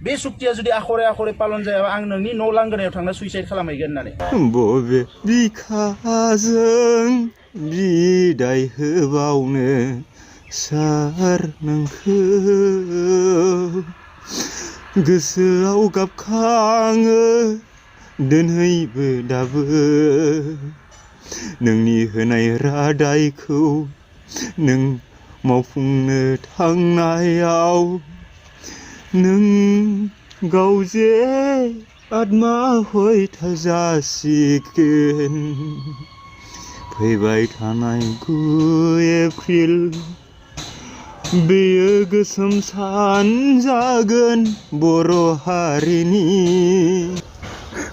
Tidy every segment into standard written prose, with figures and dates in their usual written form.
बे सुक्तिया जुदि आखरे आखरे पालन जायाबा आं नोंनि न' लांगोनायाव थांना सुइसाइड खालामहैगोन होननानै बबे बिखाजों बिदाय होबावनो सार नोंखौ गोसोआव गाबखाङो दिनैबो दाबो नोंनि होनाय रादायखौ नों मावफुंनो थांनायाव नों गावजे आत्मा हयथा जासिगोन फैबाय थानाय 9 एप्रिल बेयो गोसोम सान जागोन बर' हारिनि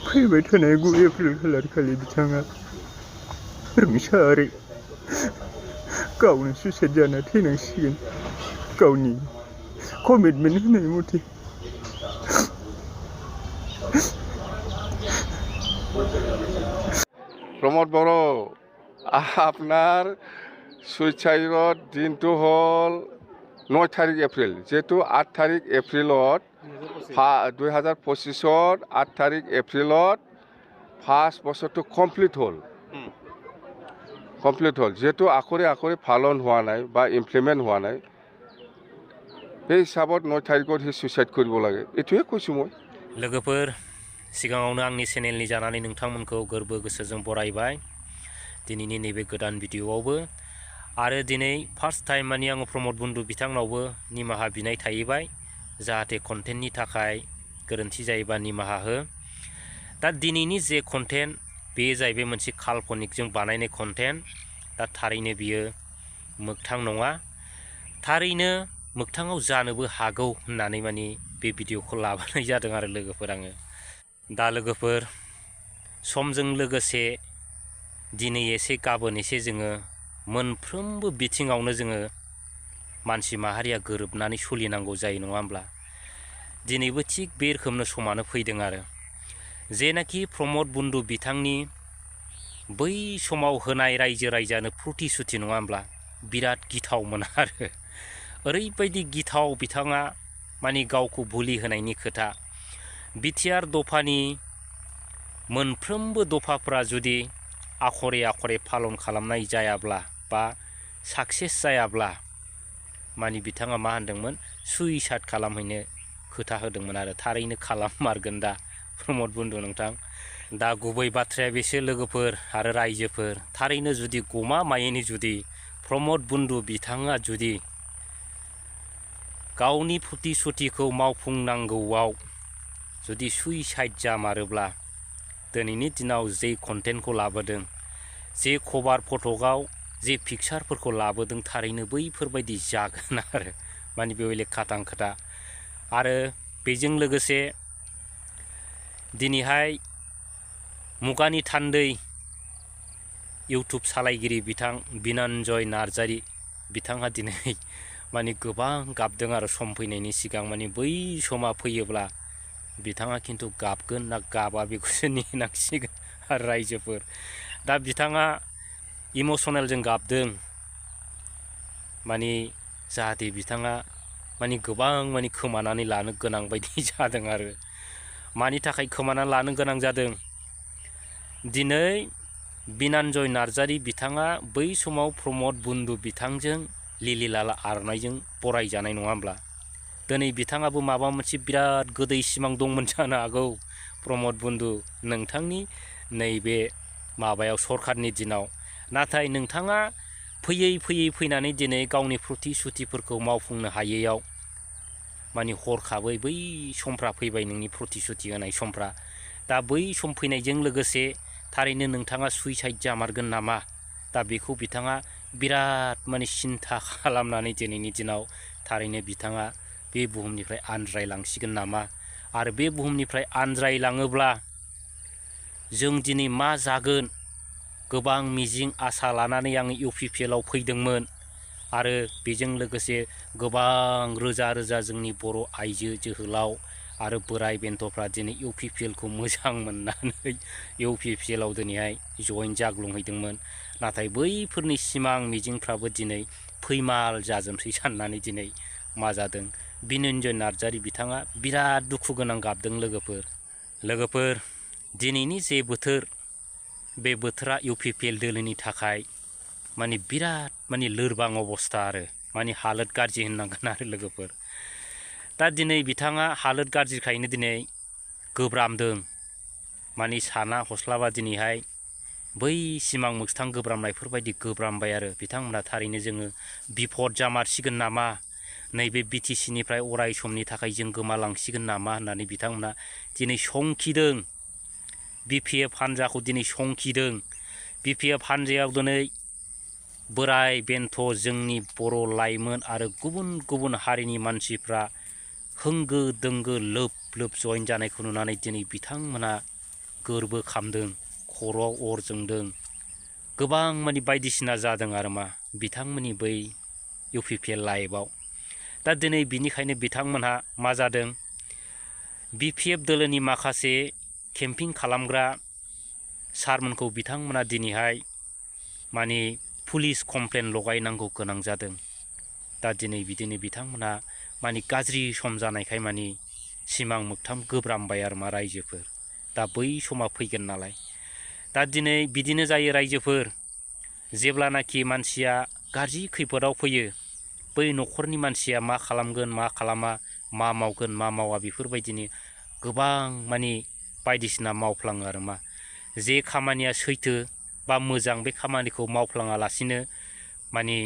फैबाय थानाय 9 एप्रिल खालार खालि बिथाङा मुसाहारि गावनो सुइसाइड जाना थैनांसिगोन गावनि कमिटमेन्ट होनाय मथे प्रमोद बरो আপনার সুইসাইডর দিনটো হল 9 তারিখ এপ্রিল যেহেতু 8 তারিখ এপ্রিলত 2025 8 তারিখ এপ্রিলত ফার্স্ট বছরটো কমপ্লিট হল যেহেতু আখরে আখরে পালন হওয়া নাই বা ইমপ্লিমেন্ট হওয়া নাই এই হিসাবত 9 তারিখত হি সুইসাইড কৰিব লাগে এটোৱে কৈছো মই लोगोफोर सिगाङावनो आंनि चेनेलनि जानानै नोंथांमोनखौ गोरबो गोसोजों बरायबाय दिनैनि नैबे गोदान भिडिअआवबो आरो दिनै फार्स्ट टाइम माने आङो प्रमोद बन्धु बिथांनावबो निमाहा बिनाय थाहैबाय जाहाथे कन्टेन्टनि थाखाय गोरोन्थि जायोबा निमाहा हो दा दिनैनि जे कन्टेन्ट बे जाहैबाय मोनसे काल्पनिकजों बानायनाय कन्टेन्ट दा थारैनो बियो मोगथां नङा थारैनो मोगथाङाव जानोबो हागौ होननानै माने बे भिडिअखौ लाबोनाय जादों आरो लोगोफोर आङो दा लोगोफोर समजों लोगोसे दिनै एसे गाबोन एसे जोङो मोनफ्रोमबो बिथिङावनो जोङो मानसि माहारिया गोरोबनानै सोलिनांगौ जायो नङा होमब्ला दिनैबो थिग बे रोखोमनो समानो फैदों आरो जेनाखि प्रमोद बन्धु बिथांनि बै समाव होनाय रायजो राजानो प्रतिश्रुति नङा होमब्ला बिराद गिथावमोन आरो ओरैबायदि गिथाव बिथाङा माने गावखौ बुलि होनायनि खोथा बिटिआर दफानि मोनफ्रोमबो दफाफ्रा जुदि आखरे आखरे पालन खालामनाय जायाब्ला बा साक्सेस जायाब्ला माने बिथाङा मा होनदोंमोन सुइसाइड खालामहैनो खोथा होदोंमोन आरो थारैनो खालाममारगोन दा प्रमोद बन्धु नोंथां दा गुबै बाथ्राया बेसो लोगोफोर आरो रायजोफोर थारैनो जुदि गमा मायैनि जुदि प्रमोद बन्धु बिथाङा जुदि गावनि प्रतिश्रुतिखौ मावफुंनांगौआव जुदि सुइसाइड जामारोब्ला दिनैनि दिनाव जे कन्टेन्टखौ लाबोदों जे कभार फटकआव जे पिक्सारफोरखौ लाबोदों थारैनो बैफोरबायदि जागोन आरो माने बेवले खाथां खोथा आरो बेजों लोगोसे दिनैहाय मुगानि थान्दै इउटुब सालायगिरि बिथां बिनान्जय नार्जारी बिथाङा दिनै माने गोबां गाबदों आरो सम फैनायनि सिगां माने बै समा फैयोब्ला बिथाङा खिन्थु गाबगोन ना गाबा बेखौसो नेनांसिगोन आरो रायजोफोर दा बिथाङा इमोसनेलजों गाबदों माने जाहाथे बिथाङा माने गोबां माने खोमानानै लानो गोनां बायदि जादों आरो मानि थाखाय खोमानानै लानो गोनां जादों दिनै बिनान्जय नार्जारी बिथाङा बै समाव प्रमोद बन्धु बिथांजों लिलि लाला आर'नाइजों बरायजानाय नङा होमब्ला दिनै बिथाङाबो माबा मोनसे बिराद गोदै सिमां दंमोन जानो हागौ प्रमोद बन्धु नोंथांनि नैबे माबायाव सरखारनि दिनाव नाथाय नोंथाङा फैयै फैयै फैनानै दिनै गावनि प्रतिश्रुतिफोरखौ मावफुंनो हायैयाव माने हरखाबै बै समफ्रा फैबाय नोंनि प्रतिश्रुति होनाय समफ्रा दा बै सम फैनायजों लोगोसे थारैनो नोंथाङा सुइसाइड जामारगोन नामा दा बेखौ बिथाङा बिराद माने सिन्था खालामनानै दिनैनि दिनाव थारैनो बिथाङा बे बुहुमनिफ्राय आनज्रायलांसिगोन नामा आरो बे बुहुमनिफ्राय आनज्रायलाङोब्ला जों दिनै मा जागोन गोबां मिजिं आसा लानानै आङो इउपिपिएलआव फैदोंमोन आरो बेजों लोगोसे गोबां रोजा रोजा जोंनि बर' आइजो जोहोलाव आरो बोराय बेन्थ'फ्रा दिनै इउपिपिएलखौ मोजां मोननानै इउपिपिएलआव दिनैहाय जइन जाग्लुंहैदोंमोन नाथाय बैफोरनि सिमां मिजिंफ्राबो दिनै फैमाल जाजोबसै साननानै दिनै मा जादों बिनन्जय नार्जारी बिथाङा बिराद दुखु गोनां गाबदों लोगोफोर दिनैनि जे बोथोर बे बोथोरा UPPL दोलोनि थाखाय माने बिराद माने लोरबां अबस्था आरो माने हालोद गाज्रि होननांगोन आरो लोगोफोर दा दिनै बिथाङा हालोद गाज्रिखायनो दिनै गोब्रामदों माने साना हस्लाबा दिनैहाय बै सिमां मोगथां गोब्रामनायफोरबायदि गोब्रामबाय आरो बिथांमोना थारैनो जोङो बिपद जामारसिगोन नामा नैबे BTC निफ्राय अराय समनि थाखाय जों गोमालांसिगोन नामा होननानै बिथांमोना दिनै शंखिदों BPF हान्जाखौ दिनै शंखिदों BPF हान्जायाव दिनै बोराय बेन्थ जोंनि बर' लाइमोन आरो गुबुन गुबुन हारिनि मानसिफ्रा होंगो दोंगो लोब लोब जइन जानायखौ नुनानै दिनै बिथांमोना गोरबो खामदों खर'आव अर जोंदों गोबां माने बायदिसिना जादों आरो मा बिथांमोननि बै UPPL लाइफआव दा दिनै बिनिखायनो बिथांमोनहा मा जादों BPF दोलोनि माखासे केम्पिं खालामग्रा सारमोनखौ बिथांमोना दिनैहाय माने पुलिस कमप्लेन लगायनांगौ गोनां जादों दा दिनै बिदिनो बिथांमोना माने गाज्रि सम जानायखाय माने सिमां मोगथां गोब्रामबाय आरो मा रायजोफोर दा बै समा फैगोन नालाय दा दिनै बिदिनो जायो रायजोफोर जेब्लानाखि मानसिया गाज्रि खैफोदाव फैयो बै न'खरनि मानसिया मा खालामगोन मा खालामा मा मावगोन मा मावा बेफोरबायदिनो गोबां माने बायदिसिना मावफ्लाङो आरो मा जे खामानिया सैथो बा मोजां बे खामानिखौ मावफ्लाङालासिनो माने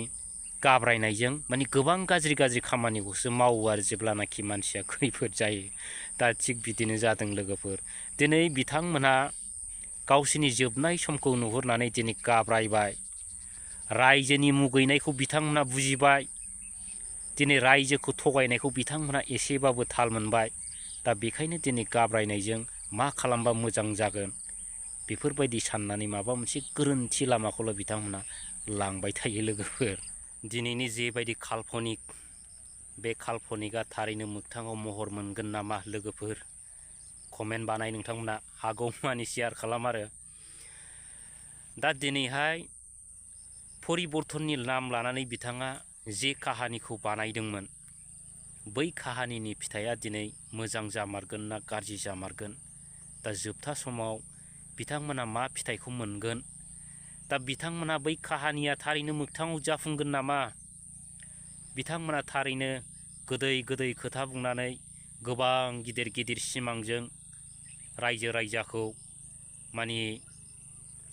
गाब्रायनायजों माने गोबां गाज्रि गाज्रि खामानिखौसो मावो आरो जेब्लानाखि मानसिया खैफोद जायो दा थिग बिदिनो जादों लोगोफोर दिनै बिथांमोनहा गावसिनि जोबनाय समखौ नुहुरनानै दिनै गाब्रायबाय रायजोनि मुगैनायखौ बिथांमोना बुजिबाय दिनै रायजोखौ थगायनायखौ बिथांमोना एसेबाबो थाल मोनबाय दा बेखायनो दिनै गाब्रायनायजों मा खालामबा मोजां जागोन बेफोरबायदि साननानै माबा मोनसे गोरोन्थि लामाखौल' बिथांमोना लांबाय थायो लोगोफोर दिनैनि जेबायदि काल्पनिक बे काल्पनिकआ थारैनो मोगथाङाव महर मोनगोन नामा लोगोफोर कमेन्ट बानाय नोंथांमोना हागौमानि शेयार खालाम आरो दा दिनैहाय परिबर्तननि नाम लानानै बिथाङा जे काहानिखौ बानायदोंमोन बै काहानिनि फिथाइया दिनै मोजां जामारगोन ना गाज्रि जामारगोन दा जोबथा समाव बिथांमोना मा फिथाइखौ मोनगोन दा बिथांमोना बै काहानिया थारैनो मोगथाङाव जाफुंगोन नामा बिथांमोना थारैनो गोदै गोदै खोथा बुंनानै गोबां गिदिर गिदिर सिमांजों रायजो रायजाखौ माने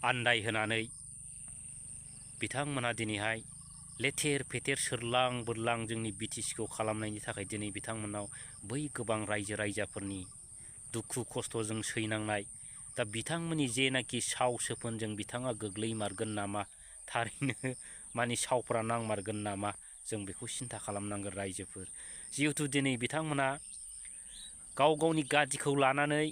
आन्दायहोनानै बिथांमोना दिनैहाय लेथेर फेथेर सोरलां बोरलां जोंनि BTCखौ खालामनायनि थाखाय दिनै बिथांमोनाव बै गोबां रायजो रायजाफोरनि दुखु खस्थ'जों सैनांनाय दा बिथांमोननि जेनाखि साव सोफोनजों बिथाङा गोग्लैमारगोन नामा थारैनो माने सावफ्रा नांमारगोन नामा जों बेखौ सिन्था खालामनांगोन रायजोफोर जिहेथु दिनै बिथांमोना गाव गावनि गादिखौ लानानै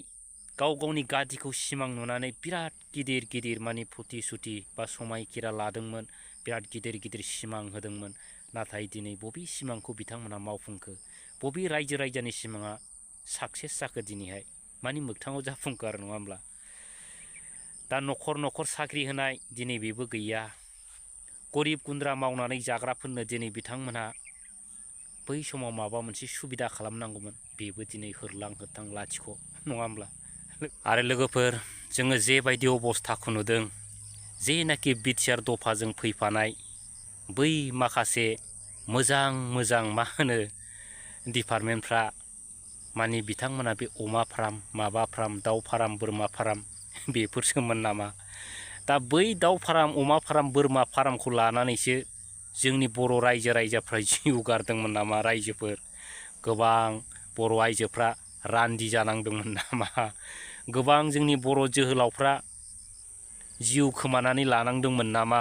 गाव गावनि गादिखौ सिमां नुनानै बिराद गिदिर गिदिर माने फुथि बा समायखिरा लादोंमोन बिराद गिदिर गिदिर सिमां होदोंमोन नाथाय दिनै बबे सिमांखौ बिथांमोना मावफुंखो बबे रायजो रायजानि सिमाङा साक्सेस जाखो दिनैहाय माने मोगथाङाव जाफुंखो आरो नङा होमब्ला दा न'खर न'खर साख्रि होनाय दिनै बेबो गैया गरिब गुन्द्रा मावनानै जाग्राफोरनो दिनै बिथांमोनहा बै समाव माबा मोनसे सुबिदा खालामनांगौमोन बेबो दिनै होरलां होथां लाथिख' नङा होमब्ला आरो लोगोफोर जोङो जेबायदि अबस्थाखौ नुदों जेनाखि बिटिआर दफाजों फैफानाय बै माखासे मोजां मा होनो डिपार्टमेन्टफ्रा माने बिथांमोना बे अमा फार्म माबा फार्म दाउ फार्म बोरमा फार्म बेफोरसोमोन नामा दा बै दाउ फार्म अमा फार्म बोरमा फार्मखौ लानानैसो जोंनि बर' रायजो रायजाफ्रा जिउ गारदोंमोन नामा रायजोफोर गोबां बर' आइजोफ्रा रान्दि जानांदोंमोन नामा गोबां जोंनि बर' जोहोलावफ्रा जिउ खोमानानै लानांदोंमोन नामा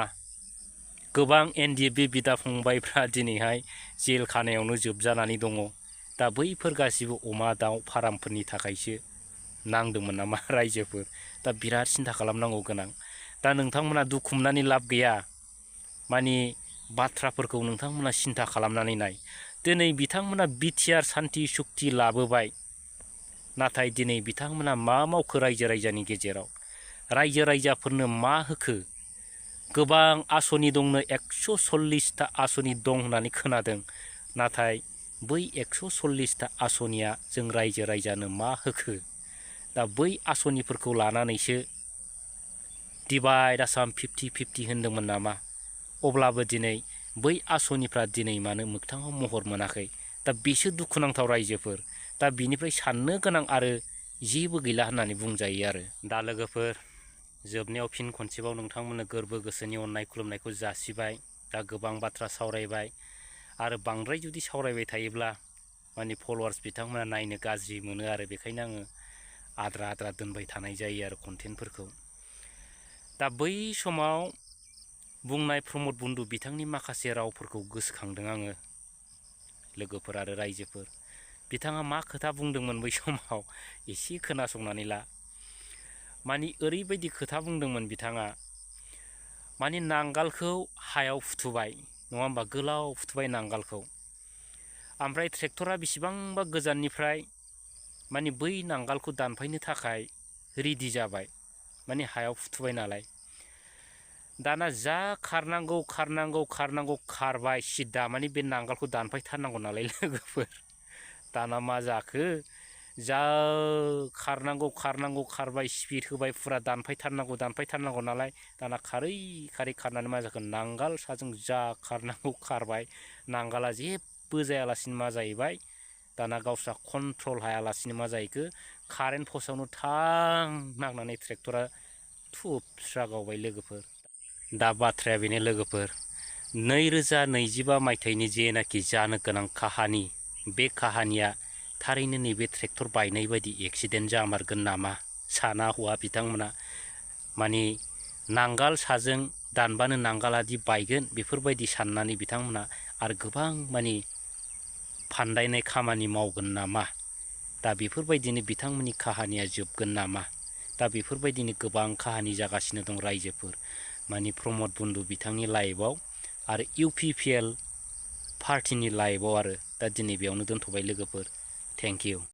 गोबां NDFB बिदा फंबायफ्रा दिनैहाय जेल खानायावनो जोबजानानै दङ दा बैफोर गासिबो अमा दाउ फार्मफोरनि थाखायसो नांदोंमोन नामा रायजोफोर दा बिराद सिन्था खालामनांगौ गोनां दा नोंथांमोना दुखु मोननानै लाब गैया माने बाथ्राफोरखौ नोंथांमोना सिन्था खालामनानै नाय दिनै बिथांमोना बिटिआर सान्थि सुक्ति लाबोबाय नाथाय दिनै बिथांमोना मा मावखो रायजो रायजानि गेजेराव रायजो रायजाफोरनो मा होखो गोबां आसनि दंनो 140टा आसनि दं होननानै खोनादों नाथाय बै 140टा आसनिया जों रायजो राजानो मा होखो दा बै आसनिफोरखौ लानानैसो डिभाइड आसाम 50-50 होन्दोंमोन नामा अब्लाबो दिनै बै आसनिफ्रा दिनै मानो मोगथाङाव महर मोनाखै दा बिसो दुखुनांथाव रायजोफोर दा बिनिफ्राय साननो गोनां आरो जेबो गैला होननानै बुंजायो आरो दा लोगोफोर जोबनायाव फिन खनसेबाव नोंथांमोननो गोरबो गोसोनि अननाय खुलुमनायखौ जासिबाय दा गोबां बाथ्रा सावरायबाय आरो बांद्राय जुदि सावरायबाय थायोब्ला माने फलोवार्स बिथांमोना नायनो गाज्रि मोनो आरो बेखायनो आङो आद्रा दोनबाय थानाय जायो आरो कन्टेन्टफोरखौ दा बै समाव बुंनाय प्रमद बन्धु बिथांनि माखासे रावफोरखौ गोसोखांदों आङो लोगोफोर आरो रायजोफोर बिथाङा मा खोथा बुंदोंमोन बै समाव एसे खोनासंनानै ला माने ओरैबायदि खोथा बुंदोंमोन बिथाङा माने नांगालखौ हायाव फुथुबाय नङा होमबा गोलाव फुथुबाय नांगालखौ ओमफ्राय ट्रेक्टरा बेसेबांबा गोजाननिफ्राय माने बै नांगालखौ दानफायनो थाखाय रेडि जाबाय माने हायाव फुथुबाय नालाय दाना जा खारनांगौ खारबाय सिदा माने बे नांगालखौ दानफायथारनांगौ नालाय लोगोफोर दाना मा जाखो जा खारबाय स्पिड होबाय फुरा दानफायथारनांगौ नालाय दाना खारै खारनानै मा जाखो नांगाल साजों जा खारबाय नांगाला जेबो जायालासिनो मा जाहैबाय दाना गावस्रा कन्ट्रल हायालासिनो मा जाहैखो कारेन्ट पस्टआवनो थां नांनानै ट्रेक्टरा थुबस्रा गावबाय लोगोफोर दा बाथ्राया बेनो लोगोफोर 2025 मायथाइनि जेनाखि जानो गोनां काहानि बे काहानिया थारैनो नैबे ट्रेक्टर बायनाय बायदि एक्सिडेन्ट जामारगोन नामा साना हौवा बिथांमोना माने नांगाल साजों दानबानो नांगालादि बायगोन बेफोरबायदि साननानै बिथांमोना आरो गोबां माने फान्दायनाय खामानि मावगोन नामा दा बेफोरबायदिनो बिथांमोननि काहानिया जोबगोन नामा दा बेफोरबायदिनो गोबां काहानि जागासिनो दं रायजोफोर माने प्रमद बन्धु बिथांनि लाइफआव आरो UPPL पार्टिनि लाइफआव आरो दा दिनै बेयावनो दोनथ'बाय लोगोफोर थेंक इउ